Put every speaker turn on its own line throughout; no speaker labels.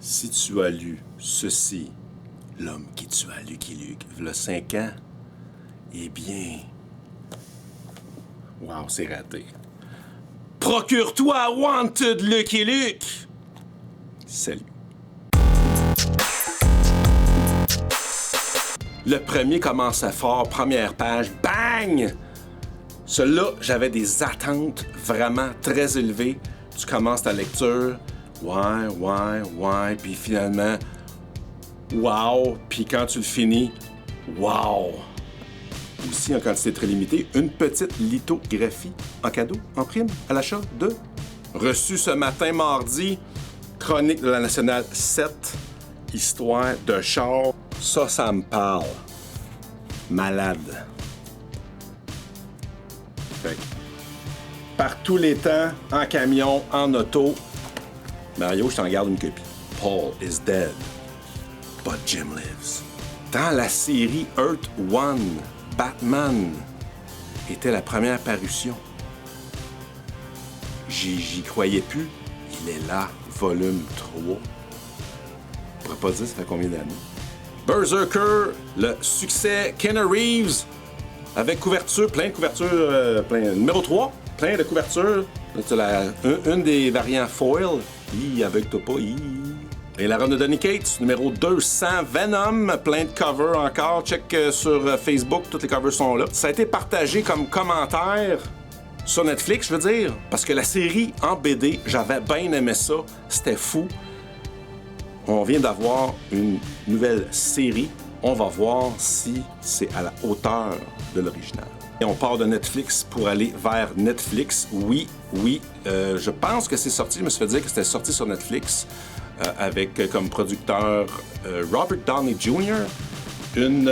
Si tu as lu ceci, l'homme qui tua Lucky Luke, v'là 5 ans, eh bien... Wow, c'est raté. Procure-toi Wanted Lucky Luke! Salut. Le premier commençait fort, première page, bang! Celui-là, j'avais des attentes vraiment très élevées. Tu commences ta lecture, ouais, puis finalement, wow, puis quand tu le finis, wow! Aussi, en quantité très limitée, une petite lithographie en cadeau, en prime, à l'achat de... Reçu ce matin, mardi, Chronique de la Nationale 7, Histoire de char. Ça me parle. Malade. Fait que, par tous les temps, en camion, en auto, Mario, je t'en garde une copie. Paul is dead, but Jim lives. Dans la série Earth One, Batman était la première parution. J'y croyais plus. Il est là, volume 3. Je pourrais pas dire ça fait combien d'années. Berserker, le succès, Keanu Reeves, avec couverture, plein de couvertures, numéro 3, plein de couvertures. C'est une des variants foil. Avec toi pas. Et la run de Donny Cates, numéro 200, Venom, plein de covers encore. Check sur Facebook, toutes les covers sont là. Ça a été partagé comme commentaire sur Netflix, je veux dire, parce que la série en BD, j'avais bien aimé ça. C'était fou. On vient d'avoir une nouvelle série. On va voir si c'est à la hauteur de l'original. Et on part de Netflix pour aller vers Netflix. Oui, je pense que c'est sorti. Je me suis fait dire que c'était sorti sur Netflix avec comme producteur Robert Downey Jr. Une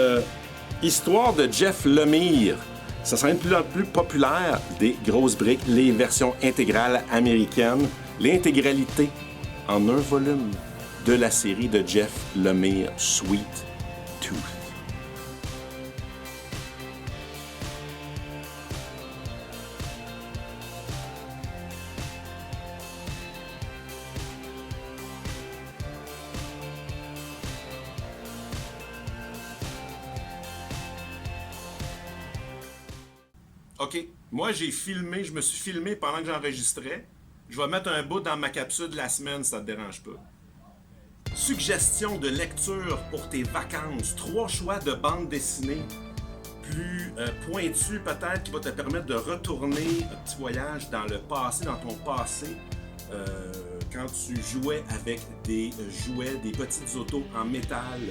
histoire de Jeff Lemire. Ça serait de plus en plus populaire des grosses briques, les versions intégrales américaines, l'intégralité en un volume de la série de Jeff Lemire, Sweet Tooth. OK, moi j'ai filmé, je me suis filmé pendant que j'enregistrais. Je vais mettre un bout dans ma capsule de la semaine, si ça te dérange pas. Suggestions de lecture pour tes vacances. 3 choix de bande dessinée plus pointus peut-être qui va te permettre de retourner un petit voyage dans le passé, dans ton passé. Quand tu jouais avec des jouets, des petites autos en métal.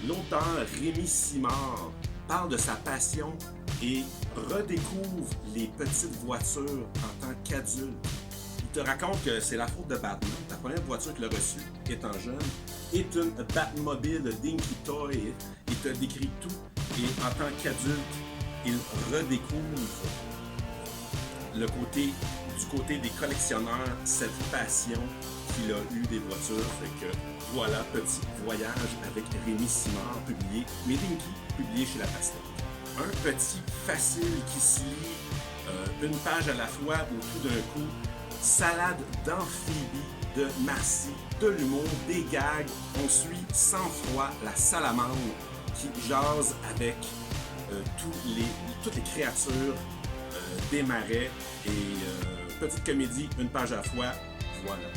L'auteur Rémi Simard parle de sa passion et redécouvre les petites voitures en tant qu'adulte. Il te raconte que c'est la faute de Batman. Ta première voiture qu'il a reçue étant jeune est une Batmobile Dinky Toy. Il te décrit tout et en tant qu'adulte, il redécouvre du côté des collectionneurs cette passion qu'il a eue des voitures. Fait que voilà, petit voyage avec Rémi Simard, publié, mais Dinky, publié chez La Pastèque. Un petit facile qui se lit une page à la fois au tout d'un coup. Salade d'amphibie, de Marcy, de l'humour, des gags. On suit sans froid la salamandre qui jase avec toutes les créatures des marais. Et petite comédie, une page à la fois. Voilà.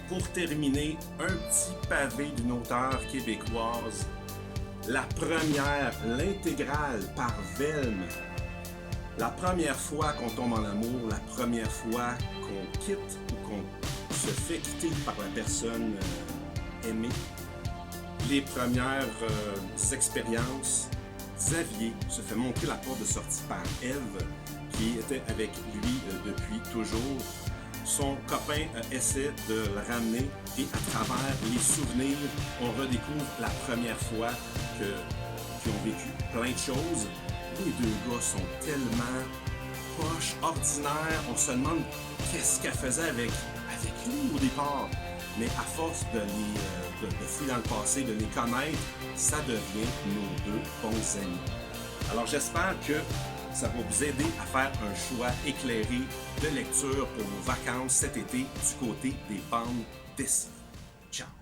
Pour terminer, un petit pavé d'une auteure québécoise. La première, l'intégrale par Velm. La première fois qu'on tombe en amour, la première fois qu'on quitte ou qu'on se fait quitter par la personne aimée, les premières expériences, Xavier se fait montrer la porte de sortie par Ève, qui était avec lui depuis toujours. Son copain essaie de le ramener et à travers les souvenirs, on redécouvre la première fois qu'ils ont vécu plein de choses. Les deux gars sont tellement poches, ordinaires. On se demande qu'est-ce qu'elle faisait avec lui au départ. Mais à force de fouiller dans le passé, de les connaître, ça devient nos deux bons amis. Alors j'espère que ça va vous aider à faire un choix éclairé de lecture pour vos vacances cet été du côté des bandes dessinées. Ciao!